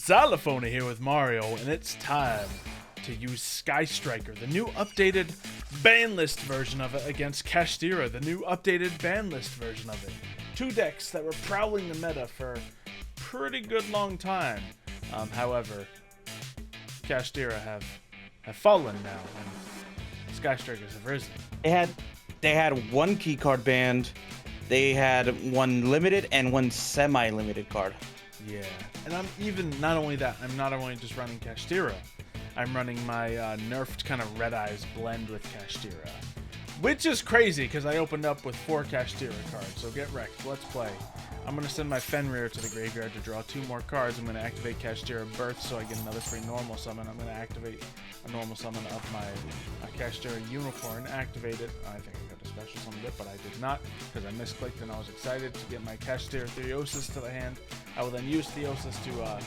Xylophoney here with Mario, and it's time to use SkyStriker, the new updated banlist version of it, against Kashtira, the new updated banlist version of it. Two decks that were prowling the meta for a pretty good long time. However, Kashtira have fallen now, and SkyStrikers have risen. They had one keycard banned, they had one limited and one semi-limited card. Yeah, and I'm even, not only that, I'm not only just running Kashtira, I'm running my nerfed kind of Red Eyes blend with Kashtira. Which is crazy, because I opened up with 4 Kashtira cards, so get wrecked, let's play. I'm going to send my Fenrir to the graveyard to draw 2 more cards. I'm going to activate Kashtira Birth so I get another free normal summon. I'm going to activate a normal summon of my Kashtira Unicorn, activate it. I think I got a special summon it, but I did not, because I misclicked and I was excited to get my Kashtira Theosis to the hand. I will then use Theosis to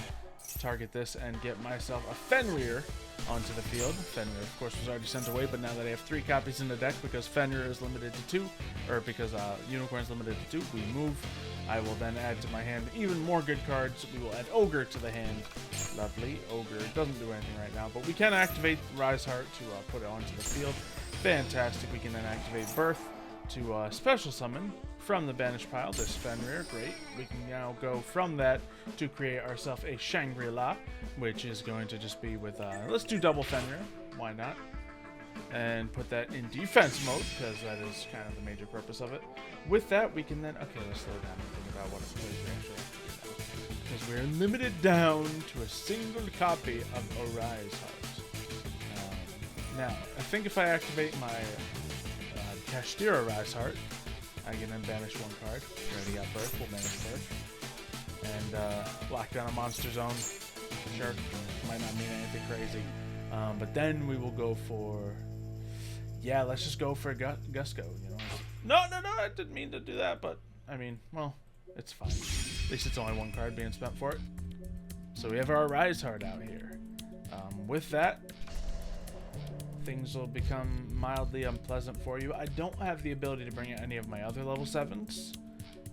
target this and get myself a Fenrir onto the field. Fenrir, of course, was already sent away, but now that I have 3 copies in the deck, because Fenrir is limited to 2, or because Unicorn is limited to 2, we move. I will then add to my hand even more good cards. We will add Ogre to the hand. Lovely. Ogre doesn't do anything right now, but we can activate Rise Heart to put it onto the field. Fantastic. We can then activate Birth to special summon from the banished pile this Fenrir. Great. We can now go from that to create ourselves a Shangri-La, which is going to just be with, let's do double Fenrir. Why not? And put that in defense mode, because that is kind of the major purpose of it. With that, we can then, okay, let's slow down and think about what plays we actually have to do now. Because we're limited down to a single copy of Arise Heart. Now, I think if I activate my Kashtira Rise Heart, I can then banish 1 card. We already got Birth, we'll banish Birth. And lock down a monster zone. Sure, might not mean anything crazy. But then we will go for, yeah, let's just go for Gusco, you know. No, I didn't mean to do that, but, I mean, well, it's fine. At least it's only 1 card being spent for it. So we have our Rise Heart out here. With that, things will become mildly unpleasant for you. I don't have the ability to bring out any of my other level 7s,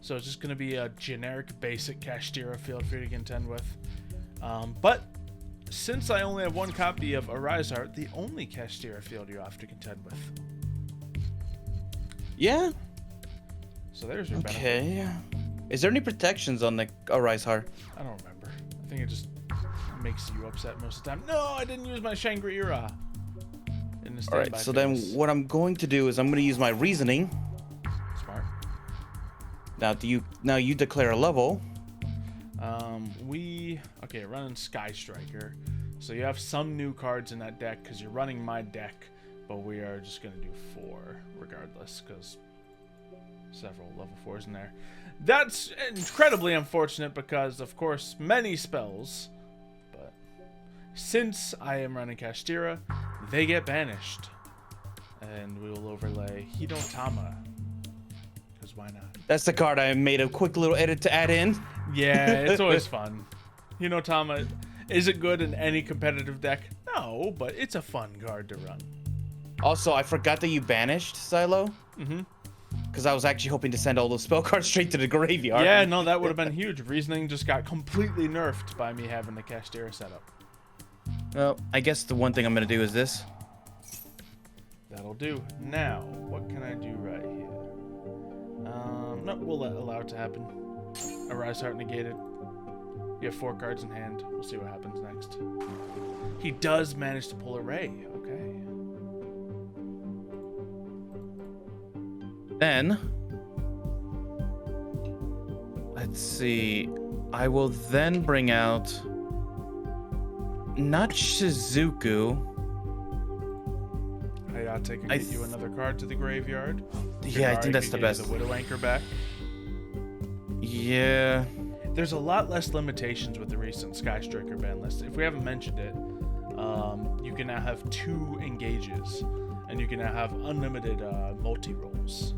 so it's just going to be a generic basic Kashtira field for you to contend with. But since I only have 1 copy of Arise Heart, the only Kashtira field you have to contend with. Yeah. So there's your benefit. Okay. Is there any protections on the Arise Heart? I don't remember. I think it just makes you upset most of the time. No, I didn't use my Shangri-La. Alright, so then what I'm going to do is I'm going to use my reasoning. Smart. Now you declare a level. Okay, running SkyStriker. So you have some new cards in that deck because you're running my deck, but we are just going to do 4 regardless because several level 4s in there. That's incredibly unfortunate because, of course, many spells, but since I am running Kashtira, they get banished. And we will overlay Hidotama, because why not? That's the card I made a quick little edit to add in. Yeah, it's always fun. Hinotama, is it good in any competitive deck? No, but it's a fun card to run. Also, I forgot that you banished Xylo. Mm-hmm. Because I was actually hoping to send all those spell cards straight to the graveyard. Yeah, no, that would have been huge. Reasoning just got completely nerfed by me having the Kashtira setup. Well, I guess the one thing I'm going to do is this. That'll do. Now, what can I do right here? No, we'll allow it to happen. Arise Heart negated. You have 4 cards in hand. We'll see what happens next. He does manage to pull a Ray. Okay. Then, let's see. I will then bring out not Shizuku. I take and get you another card to the graveyard. Yeah, I think that's the best. The Widow Anchor back. Yeah. There's a lot less limitations with the recent SkyStriker ban list. If we haven't mentioned it, you can now have 2 engages, and you can now have unlimited multi-rolls.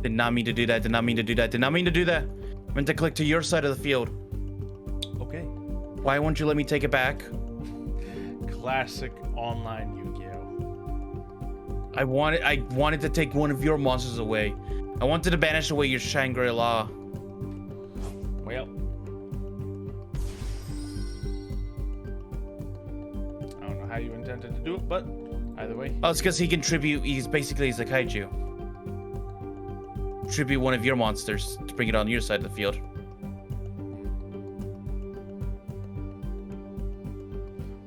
Did not mean to do that. Did not mean to do that. Did not mean to do that. Meant to click to your side of the field. Okay. Why won't you let me take it back? Classic online Yu-Gi-Oh. I wanted to take one of your monsters away. I wanted to banish away your Shangri-La. Well, how you intended to do it, but either way. Oh, it's because he can tribute. He's a kaiju. Tribute one of your monsters to bring it on your side of the field.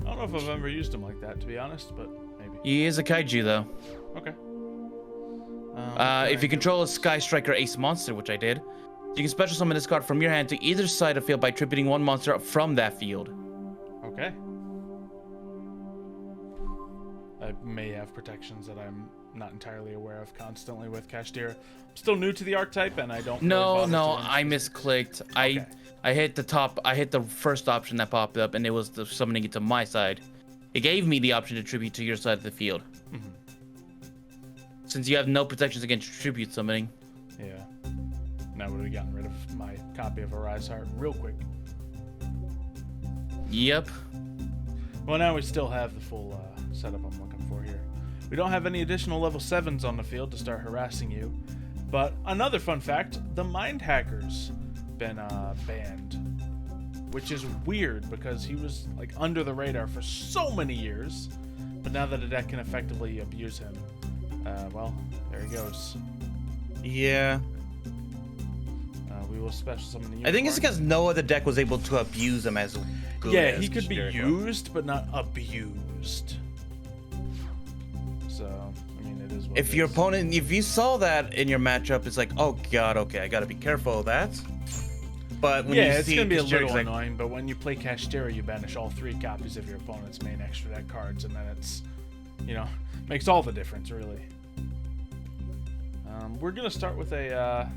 I don't know if I've ever used him like that, to be honest, but maybe. He is a kaiju, though. Okay. If you control a SkyStriker Ace monster, which I did, you can special summon this card from your hand to either side of the field by tributing one monster from that field. Okay. I may have protections that I'm not entirely aware of constantly with Kashtira. I'm still new to the archetype, and I don't. No, I misclicked. Okay. I hit the top. I hit the first option that popped up, and it was the summoning it to my side. It gave me the option to tribute to your side of the field. Mm-hmm. Since you have no protections against tribute summoning. Yeah. And I would have gotten rid of my copy of Arise Heart real quick. Yep. Well, now we still have the full setup I'm looking for here. We don't have any additional level 7s on the field to start harassing you. But another fun fact, the Mind Hacker's been banned. Which is weird because he was like under the radar for so many years. But now that a deck can effectively abuse him, well, there he goes. Yeah. We will special summon the I think it's Unicorn. because no other deck was able to abuse him as good. Yeah, as he could be Jericho. used, but not abused. So, I mean, it is what If it your is. opponent, if you saw that in your matchup, it's like, oh god, okay, I gotta be careful of that. But when you Yeah, it's see going to be a Jericho's little like, annoying, but when you play Kashtira, you banish all 3 copies of your opponent's main extra deck cards, and then it's, you know, makes all the difference, really. We're going to start with a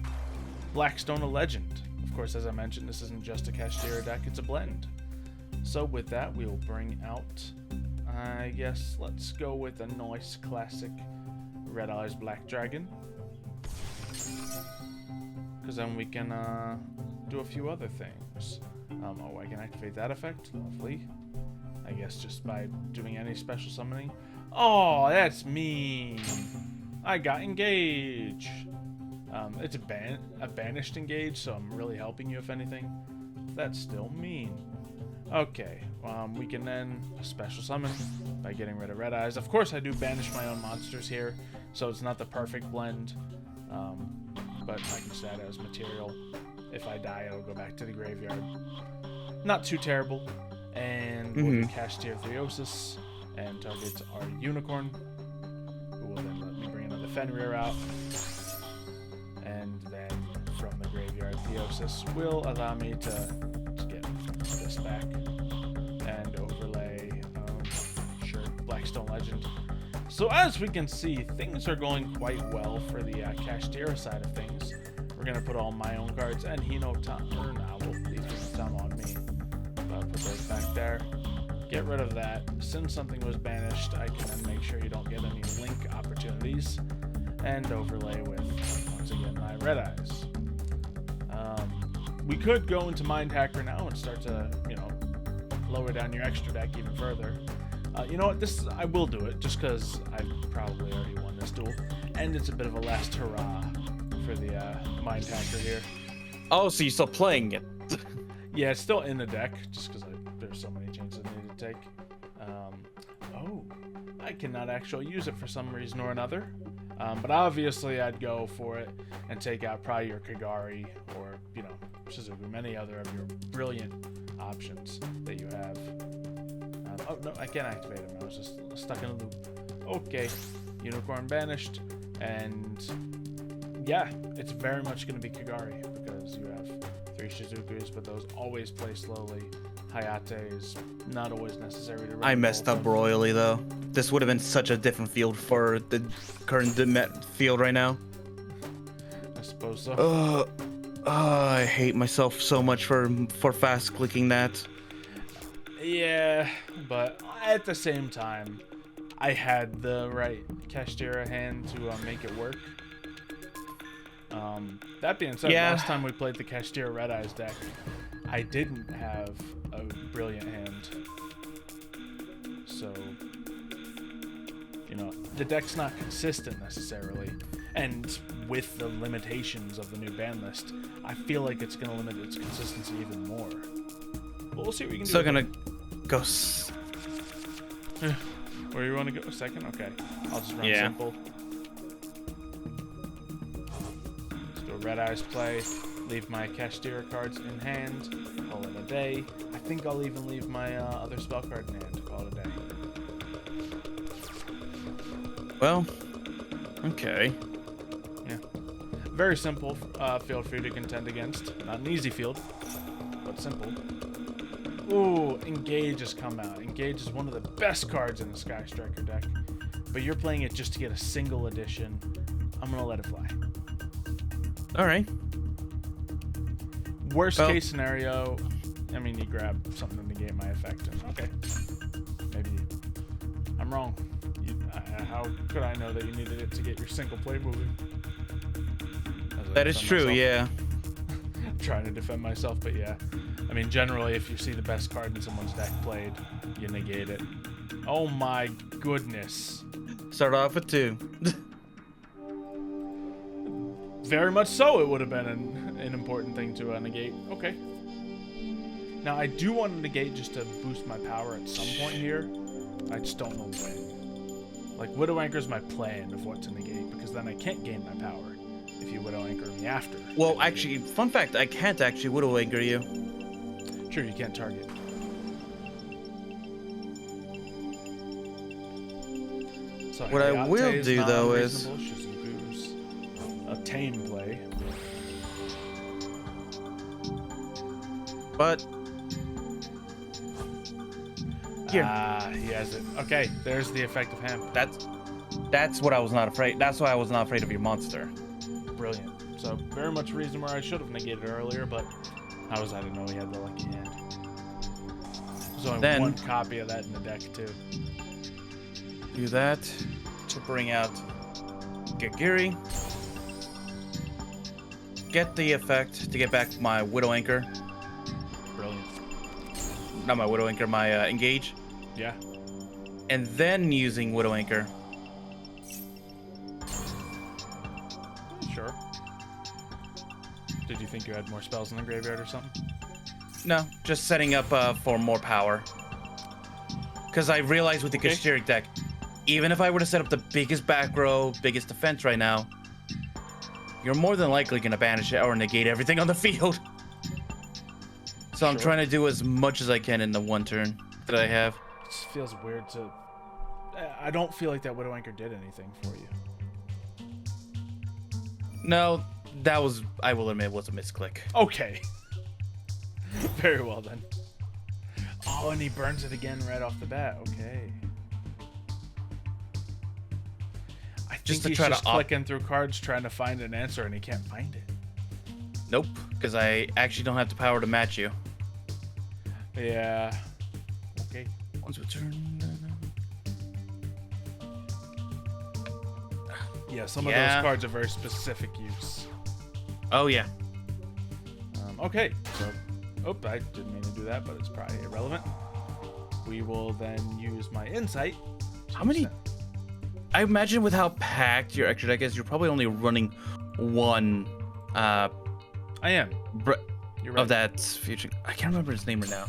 Blackstone, a Legend. Of course, as I mentioned, this isn't just a Kashtira deck, it's a blend. So with that, we'll bring out, I guess, let's go with a nice classic Red Eyes Black Dragon. Because then we can do a few other things. Oh, I can activate that effect. Lovely. I guess just by doing any special summoning. Oh, that's mean. I got engage. It's a banished engage, so I'm really helping you if anything. That's still mean. Okay, we can then special summon by getting rid of Red Eyes. Of course, I do banish my own monsters here, so it's not the perfect blend. But I can set it as material. If I die, it'll go back to the graveyard. Not too terrible. And we'll Kashtira Theosis and target our Unicorn, who will then let me bring another Fenrir out. And then from the graveyard, Theosis will allow me to get this back and overlay, sure, Blackstone Legend. So as we can see, things are going quite well for the Kashtira side of things. We're going to put all my own cards and Hinotam, or no, we'll leave Hinotam on me. I'll put those back there. Get rid of that. Since something was banished, I can then make sure you don't get any link opportunities. And overlay with, once again, my Red Eyes. We could go into Mind Hacker now and start to, you know, lower down your extra deck even further. You know what, I will do it, just because I've probably already won this duel. And it's a bit of a last hurrah for the Mind Hacker here. oh, so you're still playing it? Yeah, it's still in the deck, just because there's so many changes I need to take. Oh, I cannot actually use it for some reason or another. But obviously I'd go for it and take out probably your Kagari or, you know, Shizuku, many other of your brilliant options that you have. Oh, no, I can't activate him. I was just stuck in a loop. Okay, Unicorn banished. And yeah, it's very much going to be Kagari because you have 3 Shizukus, but those always play slowly. Hayate is not always necessary to run. I messed up royally though. This would have been such a different field for the current field right now. I suppose so. I hate myself so much for fast clicking that. Yeah, but at the same time, I had the right Kashtira hand to make it work. That being said, last time we played the Kashtira Red Eyes deck, I didn't have a brilliant hand. So, you know, the deck's not consistent necessarily. And with the limitations of the new ban list, I feel like it's going to limit its consistency even more. But we'll see what we can do. So gonna go. Where you want to go? A second? Okay. I'll just run Yeah. simple. Let's do a red eyes play. Leave my Kashtira cards in hand. Call it a day. I think I'll even leave my other spell card in hand. Call it a day. Well, okay. Yeah. Very simple field for you to contend against. Not an easy field, but simple. Ooh, Engage has come out. Engage is one of the best cards in the SkyStriker deck. But you're playing it just to get a single edition. I'm going to let it fly. All right. Worst case scenario, I mean, you grab something to negate my effect. Okay. Maybe I'm wrong. How could I know that you needed it to get your single play moving? That is true, yeah. I'm trying to defend myself, but yeah. I mean, generally, if you see the best card in someone's deck played, you negate it. Oh my goodness. Start off with 2. Very much so, it would have been an important thing to negate. Okay. Now, I do want to negate just to boost my power at some point here. I just don't know when. Like, Widow Anchor is my plan of what to negate, because then I can't gain my power if you Widow Anchor me after. Well, actually, fun fact, I can't actually Widow Anchor you. Sure, you can't target. So What I will Hayate do, though, is... Shizuku's a tame play. But... Here. He has it. Okay, there's the effect of him. That's what I was not afraid. That's why I was not afraid of your monster. Brilliant. So very much a reason where I should have negated earlier, but I didn't know he had the lucky hand. There's only one copy of that in the deck too. Do that to bring out Gagiri. Get the effect to get back my Widow Anchor. Brilliant. Not my Widow Anchor, my Engage. Yeah. And then using Widow Anchor. Sure. Did you think you had more spells in the graveyard or something? No, just setting up for more power. Because I realized with the Kashtira deck, even if I were to set up the biggest back row, biggest defense right now, you're more than likely going to banish it or negate everything on the field. So I'm trying to do as much as I can in the one turn that I have. It just feels weird to... I don't feel like that Widow Anchor did anything for you. No, that was, I will admit, was a misclick. Okay. Very well then. Oh, and he burns it again right off the bat. Okay. I think he's just clicking through cards trying to find an answer and he can't find it. Nope, because I actually don't have the power to match you. Yeah. Okay. Once we turn. Yeah, some of those cards are very specific use. Oh, yeah. Okay, so... Oh, I didn't mean to do that, but it's probably irrelevant. We will then use my insight. How many... I imagine with how packed your extra deck is, you're probably only running one... I am. You're right. Of that future... I can't remember his name right now.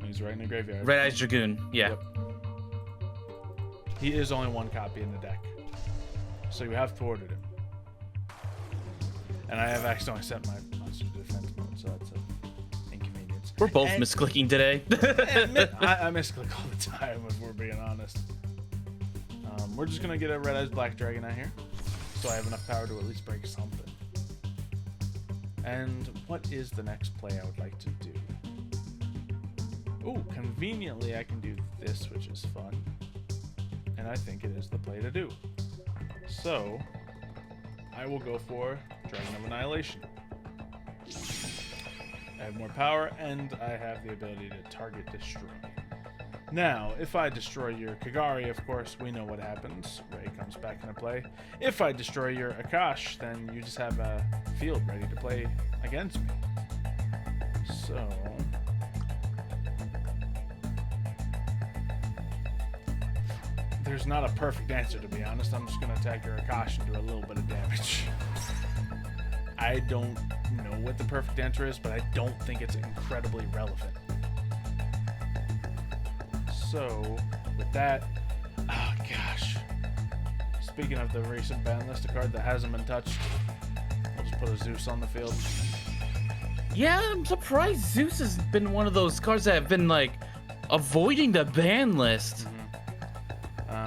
He's right in the graveyard. Red Eyes Dragoon, yeah. Yep. He is only one copy in the deck. So you have thwarted him. And I have accidentally set my monster to defense mode, so that's an inconvenience. We're both misclicking today. I misclick all the time, if we're being honest. We're just going to get a Red Eyes Black Dragon out here, so I have enough power to at least break something. And what is the next play I would like to do? Ooh, conveniently I can do this, which is fun. And I think it is the play to do. So, I will go for Dragon of Annihilation. I have more power, and I have the ability to target destroy. Now, if I destroy your Kagari, of course, we know what happens. Ray comes back into play. If I destroy your Akash, then you just have a field ready to play against me. So... there's not a perfect answer, to be honest. I'm just going to attack your Akash and do a little bit of damage. I don't know what the perfect answer is, but I don't think it's incredibly relevant. So, with that, oh gosh. Speaking of the recent ban list, a card that hasn't been touched, I'll just put a Zeus on the field. Yeah, I'm surprised Zeus has been one of those cards that have been like avoiding the ban list.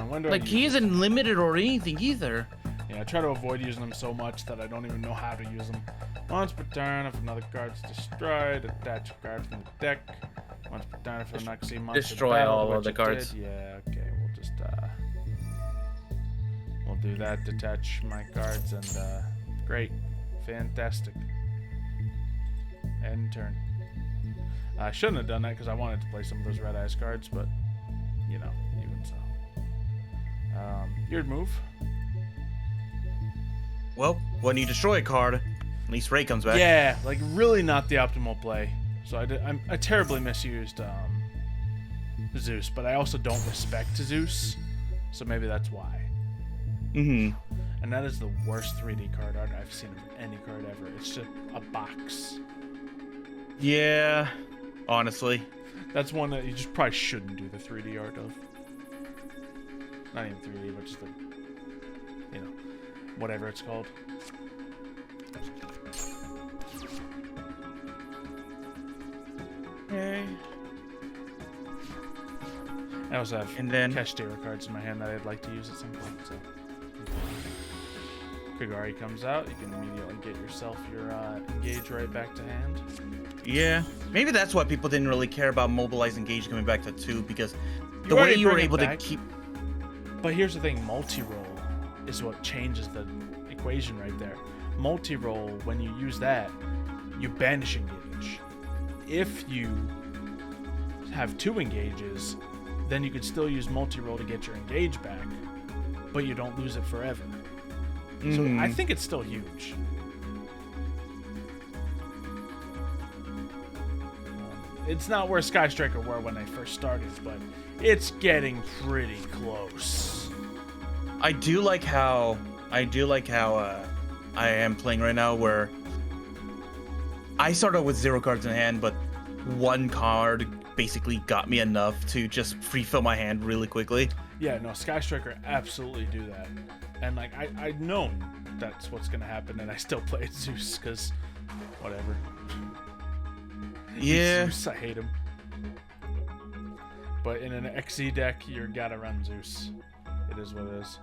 When do Like he isn't limited or anything either. Yeah, I try to avoid using them so much that I don't even know how to use them. Once per turn, if another card's destroyed, attach a card from the deck. Once per turn, if an Uxie monster Destroy battled, all of which the it cards. did. Yeah, okay, we'll just we'll do that. Detach my cards and great, fantastic. End turn. I shouldn't have done that because I wanted to play some of those red eyes cards, but you know, even so. Weird move. Well, when you destroy a card, at least Ray comes back. Yeah, like really not the optimal play. So I terribly misused Zeus, but I also don't respect Zeus, so maybe that's why. Mm-hmm. And that is the worst 3D card art I've seen of any card ever. It's just a box. Yeah, honestly. That's one that you just probably shouldn't do the 3D art of. Not even 3D, but just the, you know, whatever it's called. Okay. I also have And then Kashtira cards in my hand that I'd like to use at some point. So, Kagari comes out. You can immediately get yourself your engage right back to hand. yeah, maybe that's why people didn't really care about Mobilize Engage coming back to 2, because You the way already you were bring it able to back. keep. But here's the thing: multi-roll is what changes the equation right there. Multi-roll, when you use that, you banish engage. If you have 2 engages, then you could still use multi-roll to get your engage back, but you don't lose it forever. So I think it's still huge. It's not where SkyStriker were when they first started, but it's getting pretty close. I do like how I am playing right now, where I started with 0 cards in hand, but 1 card basically got me enough to just refill my hand really quickly. Yeah, no, SkyStriker absolutely do that. And like I'd known that's what's gonna happen, and I still played Zeus because whatever. Yeah. Zeus, I hate him. But in an XE deck, you gotta run Zeus. It is what it is.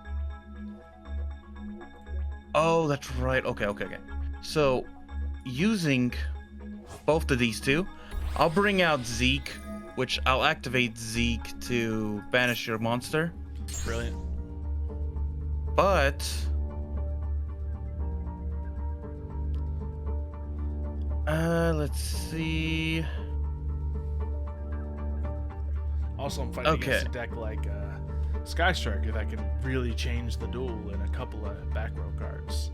Oh, that's right. Okay. So, using both of these two, I'll bring out Zeke, which I'll activate Zeke to banish your monster. Brilliant. But let's see. Also, I'm fighting against a deck like SkyStriker that can really change the duel in a couple of back row cards.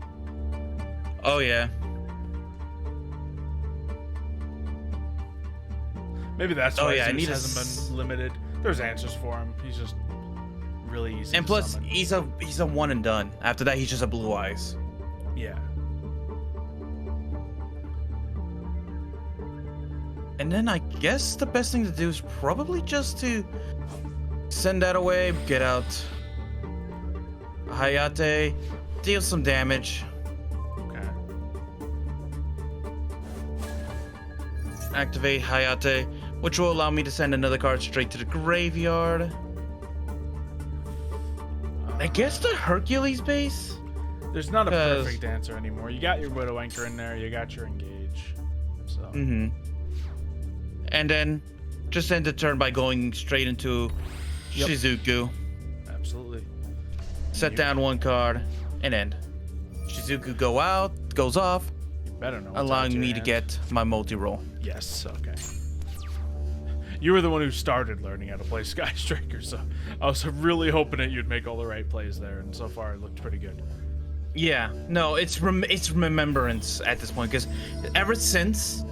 Oh yeah. Maybe that's why I Zeus need hasn't been limited. There's answers for him. He's just really easy. And to plus, summon. he's a one and done. After that, he's just a blue eyes. Yeah. And then I guess the best thing to do is probably just to send that away, get out Hayate, deal some damage, Okay. activate Hayate, which will allow me to send another card straight to the graveyard. I guess the Hercules base? There's not a perfect answer anymore. You got your Widow Anchor in there. You got your engage. So. Mm-hmm. And then just end the turn by going straight into Shizuku. Absolutely. Set down 1 card and end. Shizuku goes off, You better know. what's allowing out me your to hand. get my multi-roll. Yes. Okay. You were the one who started learning how to play SkyStriker, so I was really hoping that you'd make all the right plays there, and so far it looked pretty good. Yeah, no, it's remembrance at this point, because ever since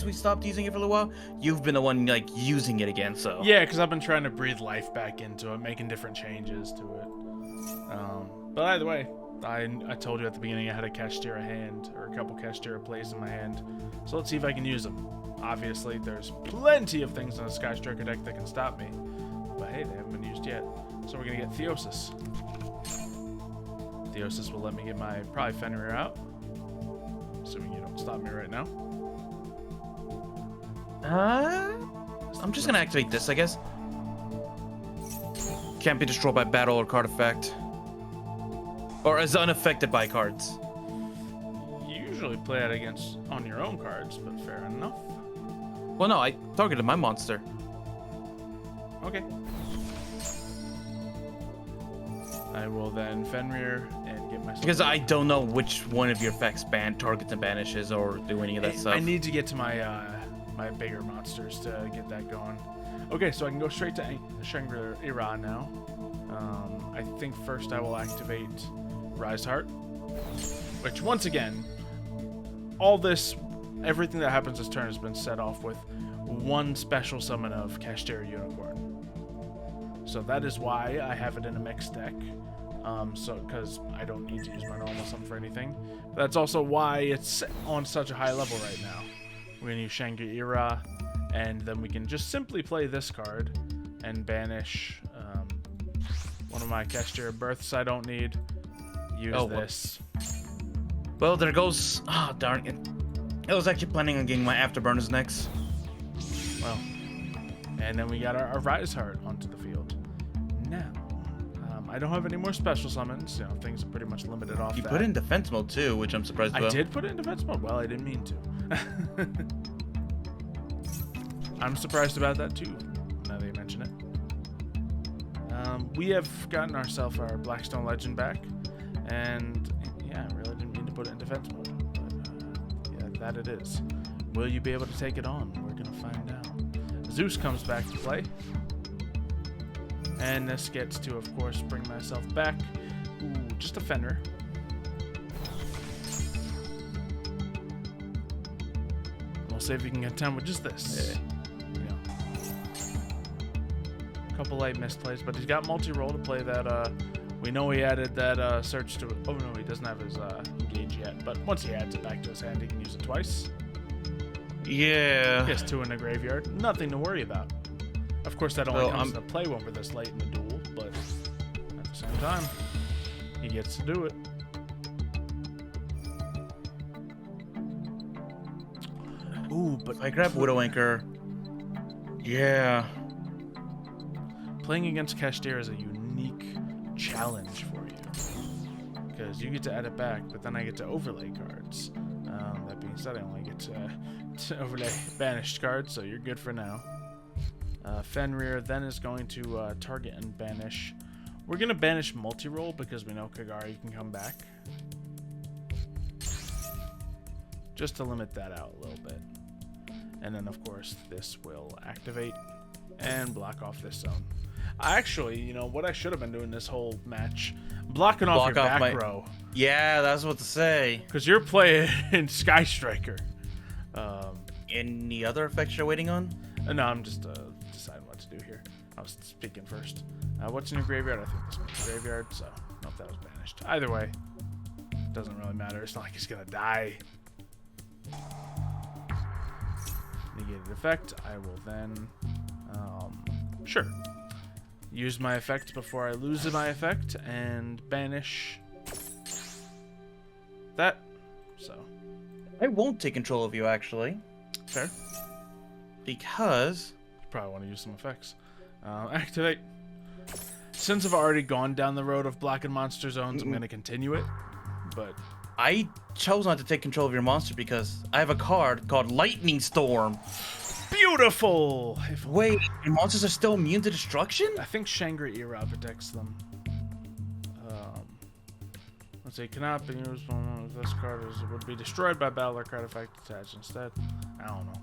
we stopped using it for a little while, you've been the one like using it again. So Yeah, because I've been trying to breathe life back into it, making different changes to it. But either way, I told you at the beginning I had a Kashtira hand, or a couple Kashtira plays in my hand. So let's see if I can use them. Obviously, there's plenty of things in a SkyStriker deck that can stop me. but hey, they haven't been used yet. So we're gonna get Theosis. Theosis will let me get my probably Fenrir out. Assuming you don't stop me right now. I'm just gonna activate this, I guess. Can't be destroyed by battle or card effect. Or is unaffected by cards. You usually play it against on your own cards, but fair enough. Well, no, I targeted my monster. Okay. I will then Fenrir and get myself... Because I don't know which one of your effects ban targets and banishes or do any of that stuff. I need to get to my my bigger monsters to get that going. Okay, so I can go straight to Shangri-La now. I think first I will activate Rise Heart, which once again, all this, everything that happens this turn has been set off with one special summon of Kashtira Unicorn. So that is why I have it in a mixed deck. Because I don't need to use my normal summon for anything. But that's also why it's on such a high level right now. We're going to use Shangri-La, and then we can just simply play this card and banish one of my Kashtira Births I don't need. Use this. Well, there goes... Oh, darn it. I was actually planning on getting my Afterburners next. Well, and then we got our Rise Heart onto the field. Now, I don't have any more special summons. You know, things are pretty much limited off You that. put it in defense mode, too, which I'm surprised about. I did put it in defense mode. Well, I didn't mean to. I'm surprised about that, too, now that you mention it. We have gotten ourselves our Blackstone Legend back. And, yeah, I really didn't mean to put it in defense mode. But, yeah, that it is. Will you be able to take it on? We're going to find out. Zeus comes back to play. And this gets to, of course, bring myself back. Ooh, just a Fenrir. We'll see if we can get 10 with just this. Yeah. A couple light misplays, but he's got multi-roll to play that. We know he added that search to it. Oh, no, he doesn't have his engage yet. But once he adds it back to his hand, he can use it twice. Yeah. He has 2 in the graveyard. Nothing to worry about. Of course, that only comes into play when we're this late in the duel, but at the same time, he gets to do it. Ooh, but I grab Widow Anchor. Yeah. Playing against Kashtira is a unique challenge for you. Because you get to add it back, but then I get to overlay cards. That being said, I only get to overlay banished cards, so you're good for now. Fenrir then is going to target and banish. We're going to banish multi-roll because we know Kagari can come back. Just to limit that out a little bit. And then, of course, this will activate and block off this zone. Actually, you know, what I should have been doing this whole match, blocking off your back row. Yeah, that's what to say. Because you're playing SkyStriker. Any other effects you're waiting on? No, I'm just deciding what to do here. I was speaking first. What's in your graveyard? I think this one's graveyard, so nope, that was banished. Either way, doesn't really matter. It's not like he's gonna die. Negated effect. I will then, sure, use my effect before I lose my effect and banish that. So I won't take control of you, actually. Fair. Because probably want to use some effects. Activate. Since I've already gone down the road of blocking monster zones, I'm going to continue it. But I chose not to take control of your monster because I have a card called Lightning Storm. Beautiful! Wait, your monsters are still immune to destruction? I think Shangri-La protects them. Let's see, cannot be used when this card would be destroyed by battle or card effect attached instead. I don't know.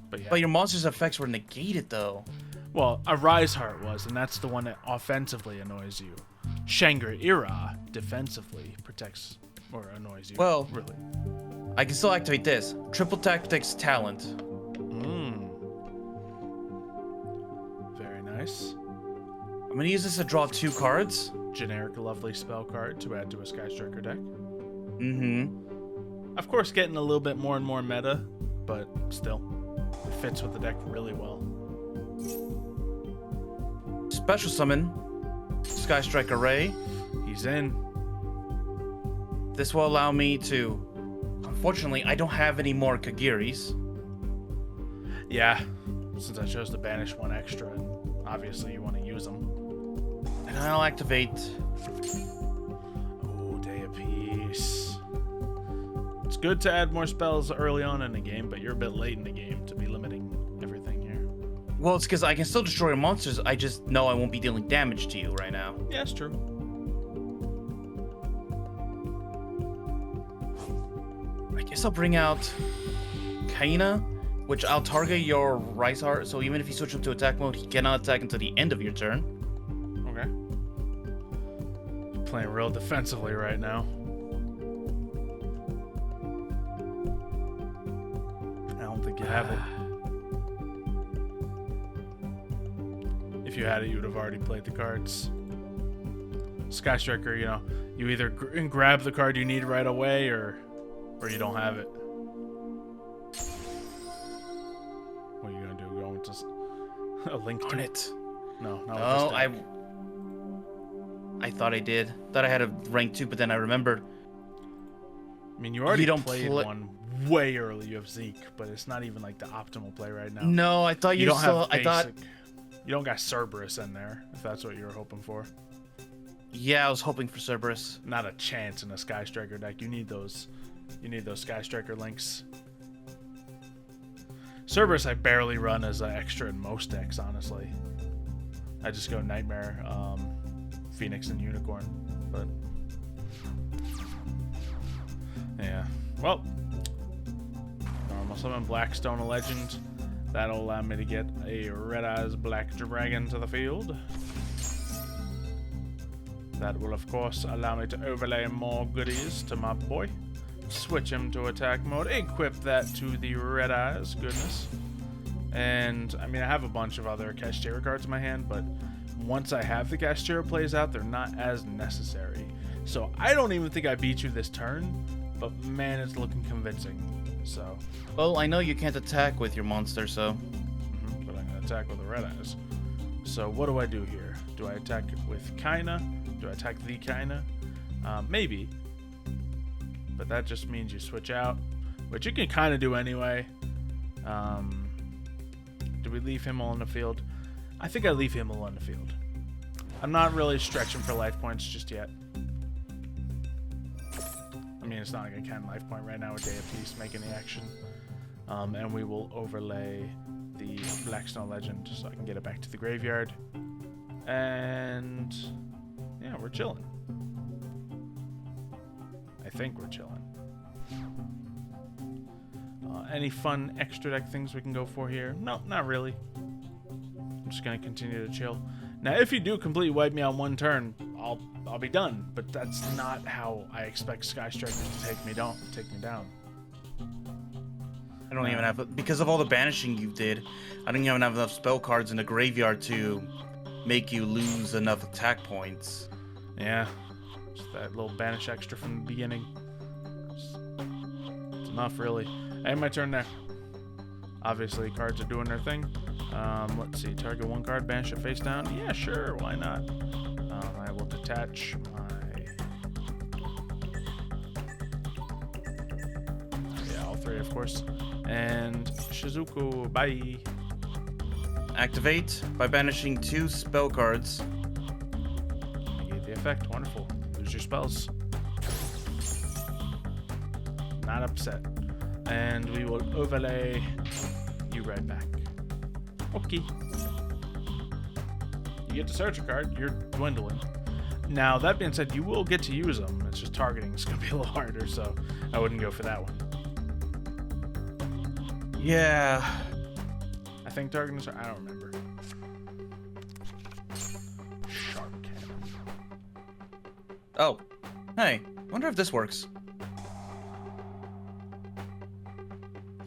But yeah. But your monster's effects were negated, though. Well, a Rise Heart was, and that's the one that offensively annoys you. Shangri-La defensively protects or annoys you. Well, really. I can still activate this. Triple Tactics Talent. Very nice. I'm going to use this to draw 2 cards. Generic lovely spell card to add to a SkyStriker deck. Mm-hmm. Of course, getting a little bit more and more meta, but still, it fits with the deck really well. special summon SkyStriker Ray. He's in. This will allow me to... Unfortunately, I don't have any more Kagiris. Yeah, since I chose to banish one extra, and obviously you want to use them. And I'll activate... Oh, Day of Peace. It's good to add more spells early on in the game, but you're a bit late in the game to be limiting everything here. Well, it's because I can still destroy your monsters. I just know I won't be dealing damage to you right now. Yeah, it's true. I guess I'll bring out Kaina, which I'll target your Rice Heart, so even if you switch him to attack mode, he cannot attack until the end of your turn. Okay. Playing real defensively right now. I don't think you have it. If you had it, you would have already played the cards. SkyStriker, you know, you either grab the card you need right away, or you don't have it. What are you gonna do? Go into a link to it? No, not Oh, with this deck. I thought I did. Thought I had a rank 2, but then I remembered. I mean, you already don't played play- one way early. You have Zeke, but it's not even like the optimal play right now. No, I thought you don't still. have basic. I thought. You don't got Cerberus in there, if that's what you were hoping for. Yeah, I was hoping for Cerberus. Not a chance in a SkyStriker deck. You need those. You need those SkyStriker links. Cerberus I barely run as an extra in most decks, honestly. I just go Nightmare, Phoenix, and Unicorn. But yeah, well, normal summon Blackstone, a legend. That'll allow me to get a Red Eyes Black Dragon to the field. That will, of course, allow me to overlay more goodies to my boy. Switch him to attack mode. Equip that to the Red Eyes. Goodness. And, I mean, I have a bunch of other Kashtira cards in my hand, but once I have the Kashtira plays out, they're not as necessary. So, I don't even think I beat you this turn, but man, it's looking convincing. So. Well, I know you can't attack with your monster, so. But I'm going to attack with the Red Eyes. So, what do I do here? Do I attack with Kaina? Do I attack the Kaina? Maybe. But that just means you switch out, which you can kind of do anyway. Do we leave him all on the field? I think I leave him all on the field. I'm not really stretching for life points just yet. I mean, it's not like I can life point right now with Day of Peace making the action. And we will overlay the Blackstone Legend so I can get it back to the graveyard. And yeah, we're chilling. I think we're chilling. Any fun extra deck things we can go for here? No, not really. I'm just gonna continue to chill. Now, if you do completely wipe me on one turn, I'll be done. But that's not how I expect SkyStrikers to take me down. I don't even have, because of all the banishing you did, I don't even have enough spell cards in the graveyard to make you lose enough attack points. Yeah, just that little banish extra from the beginning. It's enough, really. And my turn there. Obviously, cards are doing their thing. Let's see, target one card, banish it face down. Yeah, sure, why not? I will detach my... Yeah, all three, of course. And Shizuku, bye. Activate by banishing 2 spell cards. Negate the effect, wonderful. Lose your spells. Not upset. And we will overlay you right back. Okay. You get to search a card, you're dwindling. Now, that being said, you will get to use them. It's just targeting is going to be a little harder, so I wouldn't go for that one. Yeah. I think targeting is... I don't remember. Shark Cannon. Oh. Hey, wonder if this works.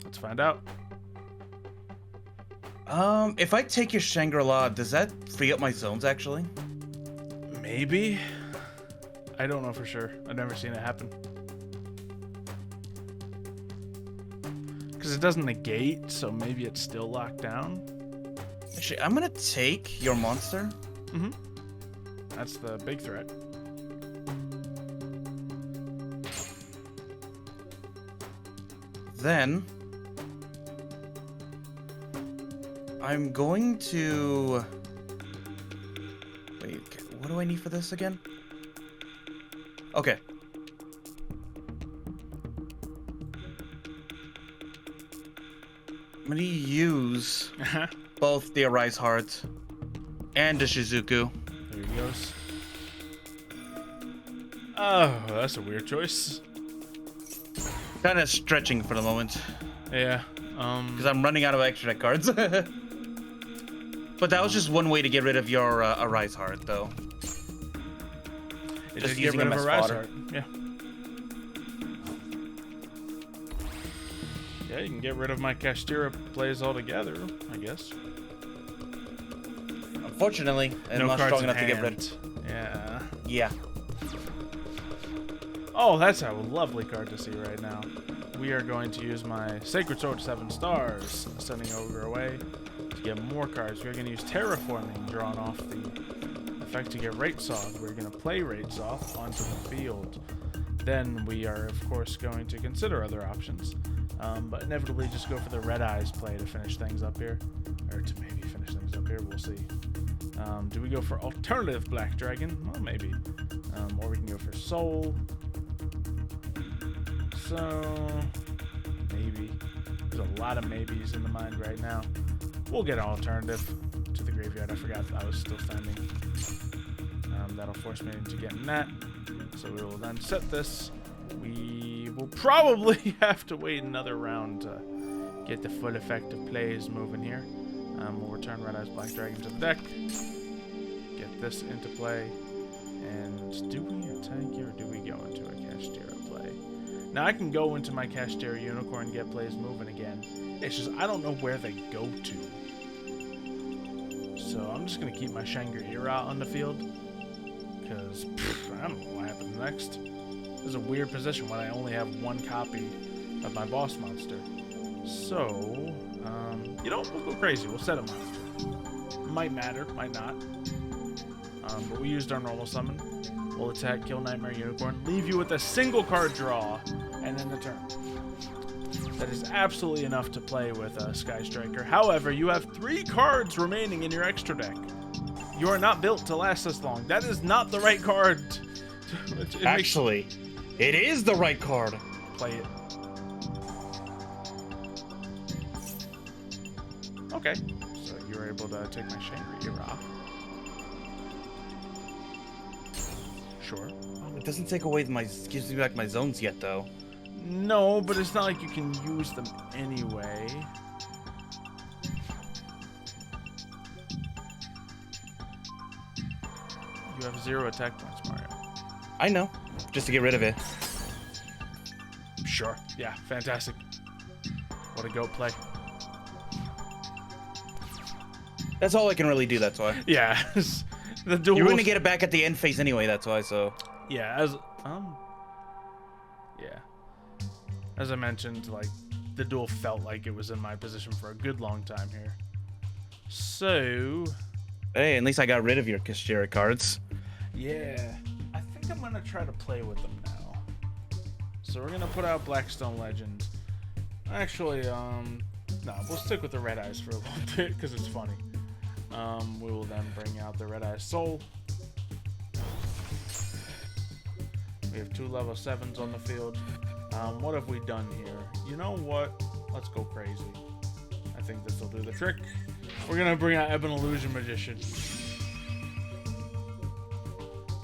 Let's find out. If I take your Shangri-La, does that free up my zones, actually? Maybe. I don't know for sure. I've never seen it happen. Because it doesn't negate, so maybe it's still locked down. Actually, I'm gonna take your monster. Mm-hmm. That's the big threat. Then I'm going to wait. What do I need for this again? Okay. I'm gonna use both the Arise Heart and the Shizuku. There he goes. Oh, that's a weird choice. Kind of stretching for the moment. Yeah. Because I'm running out of extra deck cards. But that was just one way to get rid of your Arise Heart, though. Just using him as fodder. Yeah. Yeah, you can get rid of my Kashtira plays altogether, I guess. Unfortunately, I'm no not cards strong in enough to get rid. hand. Yeah. Yeah. Oh, that's a lovely card to see right now. We are going to use my Sacred Sword 7 stars, sending Ogre away to get more cards. We're going to use Terraforming, drawing off the effect to get Ratesoth. We're going to play Ratesoth onto the field. Then we are, of course, going to consider other options. But inevitably just go for the Red Eyes play to finish things up here. Or to maybe finish things up here, we'll see. Do we go for alternative Black Dragon? Well, maybe. Or we can go for Soul. So, maybe. There's a lot of maybes in the mind right now. We'll get an alternative to the graveyard. I forgot I was still standing. That'll force me into getting that. So we will then set this. We will probably have to wait another round to get the full effect of plays moving here. We'll return Red Eyes Black Dragon to the deck. Get this into play. And do we attack here or do we go into a Kashtira play? Now I can go into my Kashtira Unicorn and get plays moving again. It's just I don't know where they go to. So I'm just going to keep my Shangri-Ira on the field. Because I don't know what happens next. This is a weird position when I only have one copy of my boss monster. So, you know, we'll go crazy. We'll set a monster. Might matter, might not. But we used our normal summon. We'll attack, kill Nightmare Unicorn, leave you with a single card draw, and then the turn. That is absolutely enough to play with a SkyStriker. However, you have 3 cards remaining in your extra deck. You are not built to last this long. That is not the right card. Actually, it is the right card. Play it. Okay. So you're able to take my Shangri-Ira. Sure. Oh, it doesn't take away gives me back my zones yet, though. No, but it's not like you can use them anyway. You have 0 attack points, Mario. I know. Just to get rid of it. Sure. Yeah, fantastic. What a goat play. That's all I can really do, that's why. Yeah. The duel. You're gonna get it back at the end phase anyway, that's why, so. Yeah, yeah. As I mentioned, like, the duel felt like it was in my position for a good long time here. So... Hey, at least I got rid of your Kashtira cards. Yeah. I think I'm gonna try to play with them now. So we're gonna put out Blackstone Legend. Actually, no, we'll stick with the Red Eyes for a little bit, because it's funny. We will then bring out the Red Eyes Soul. We have 2 level 7s on the field. What have we done here? You know what? Let's go crazy. I think this will do the trick. We're gonna bring out Ebon Illusion Magician.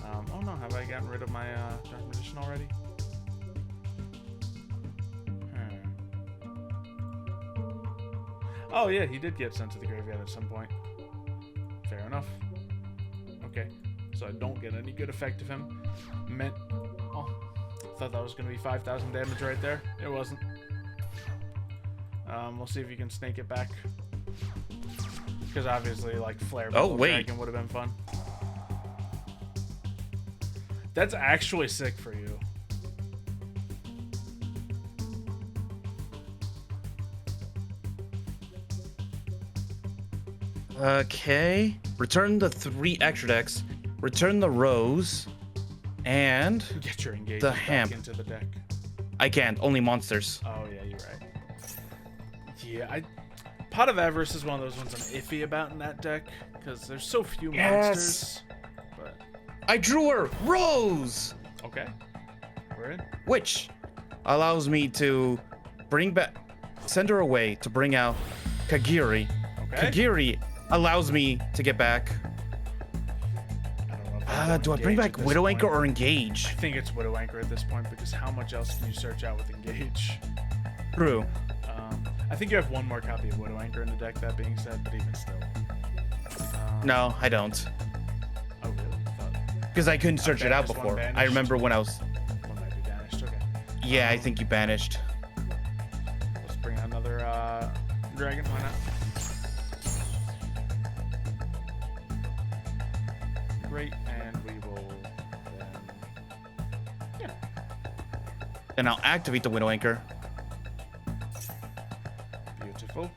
Oh no, have I gotten rid of my Dark Magician already? Oh yeah, he did get sent to the graveyard at some point. Fair enough. Okay, so I don't get any good effect of him. Oh, thought that was going to be 5,000 damage right there. It wasn't. We'll see if you can snake it back. Because obviously, like, Flare Dragon would have been fun. That's actually sick for you. Okay. Return the 3 extra decks. Return the rose. And Get your engagement the back hamp. into the deck. I can't. Only monsters. Oh yeah, you're right. Yeah, Pot of Avarice is one of those ones I'm iffy about in that deck because there's so few monsters. But I drew her rose, okay, we're in. which allows me to send her away to bring out Kagiri. Okay. Kagiri allows me to get back. I don't know if Do I bring back Widow Anchor or Engage? I think it's Widow Anchor at this point because how much else can you search out with Engage? True. I think you have one more copy of Widow Anchor in the deck, that being said, but even still. No, I don't. Oh, really? Because I couldn't search it out banished, one before. banished. I remember when I was... One might be banished, okay. Yeah, I think you banished. Let's bring out another dragon, why not? Great, and we will then... Yeah. Then I'll activate the Widow Anchor. Beautiful.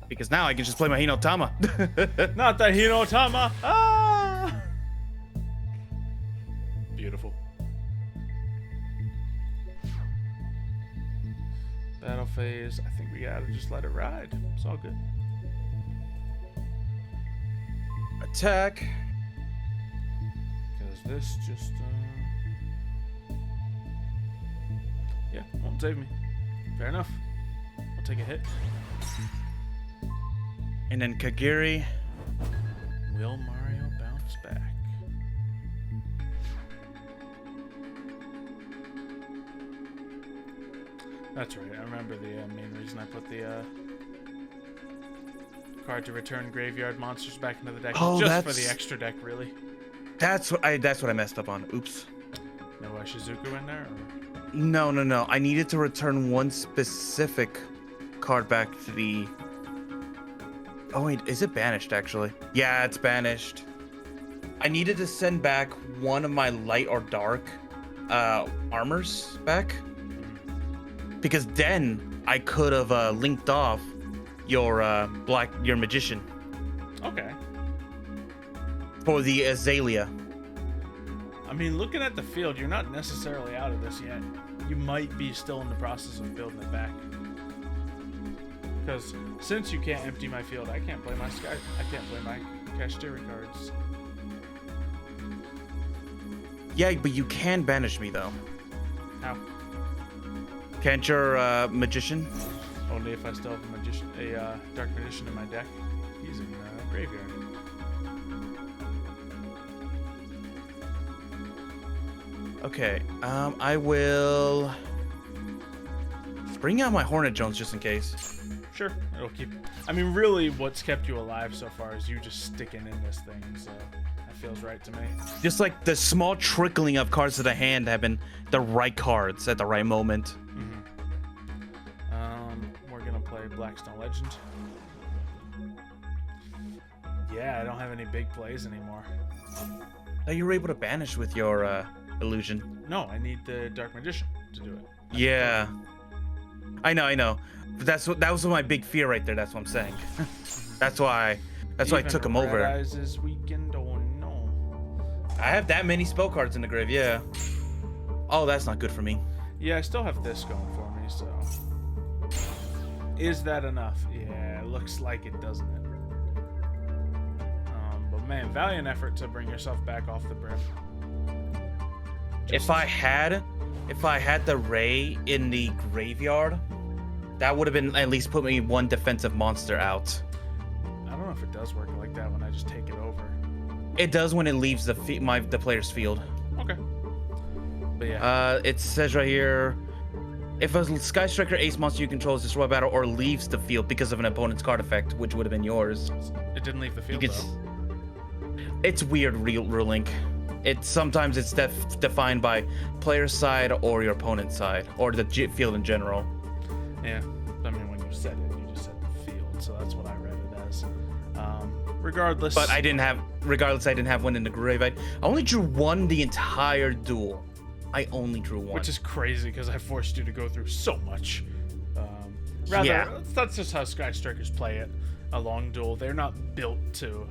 Because now I can just play my Hinotama. Not the Hinotama! Ah! Beautiful. Battle phase. I think we gotta just let it ride. It's all good. Attack. Because this just, yeah, won't save me. Fair enough. I'll take a hit. And then Kagiri. Will Mario bounce back? That's right. I remember the main reason I put the card to return graveyard monsters back into the deck. Oh, just for the extra deck, really. That's what I messed up on. Oops. No Shizuku in there? Or? No. I needed to return one specific card back to the... Oh wait, is it banished actually? Yeah, it's banished. I needed to send back one of my light or dark armors back. Because then I could have linked off your your magician. Okay. For the Azalea. I mean, looking at the field, you're not necessarily out of this yet. You might be still in the process of building it back. Because since you can't empty my field, I can't play my Kashtiri cards. Yeah, but you can banish me though. How? Can't your magician? Only if I still have a dark magician in my deck. He's in graveyard. Okay, I will bring out my Hornet Jones just in case. Sure, it'll keep. I mean, really, what's kept you alive so far is you just sticking in this thing. So that feels right to me. Just like the small trickling of cards to the hand have been the right cards at the right moment. We're gonna play Blackstone Legend. Yeah, I don't have any big plays anymore. Oh, you were able to banish with your illusion. No, I need the Dark Magician to do it. Yeah, I know. But that was my big fear right there. That's what I'm saying. That's why I took him over. Red Eyes is weakened. Oh no. I have that many spell cards in the grave. Yeah. Oh, that's not good for me. Yeah, I still have this going for me. So, is that enough? Yeah, it looks like it, doesn't it? But man, valiant effort to bring yourself back off the brim. If I had the Ray in the graveyard, that would have been at least put me one defensive monster out. I don't know if it does work like that when I just take it over. It does when it leaves the player's field. Okay. But yeah. It says right here, if a SkyStriker ace monster you control is destroyed by battle or leaves the field because of an opponent's card effect, which would have been yours. It didn't leave the field though. It's weird ruling. Sometimes it's defined by player's side or your opponent's side or the field in general. Yeah, I mean, when you said it, you just said the field, so that's what I read it as. Regardless. But I didn't have one in the grave. I only drew one the entire duel. I only drew one. Which is crazy because I forced you to go through so much. Rather, Yeah. that's just how SkyStrikers play it. A long duel. They're not built to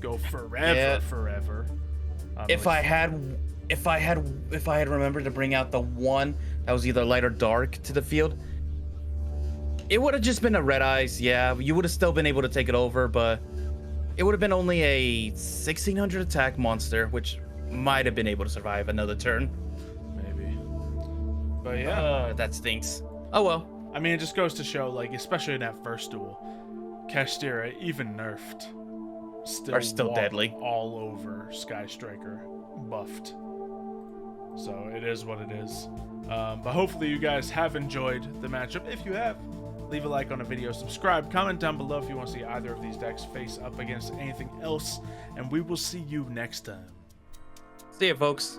go forever. If I had remembered to bring out the one that was either light or dark to the field, it would have just been a red eyes. Yeah, you would have still been able to take it over, but it would have been only a 1600 attack monster, which might have been able to survive another turn. Maybe. But yeah. That stinks. Oh well. I mean, it just goes to show, like, especially in that first duel, Kashtira, even nerfed, are still deadly. All over SkyStriker, buffed. So it is what it is. But hopefully you guys have enjoyed the matchup. If you have, leave a like on the video, subscribe, comment down below if you want to see either of these decks face up against anything else, and we will see you next time. See ya, folks.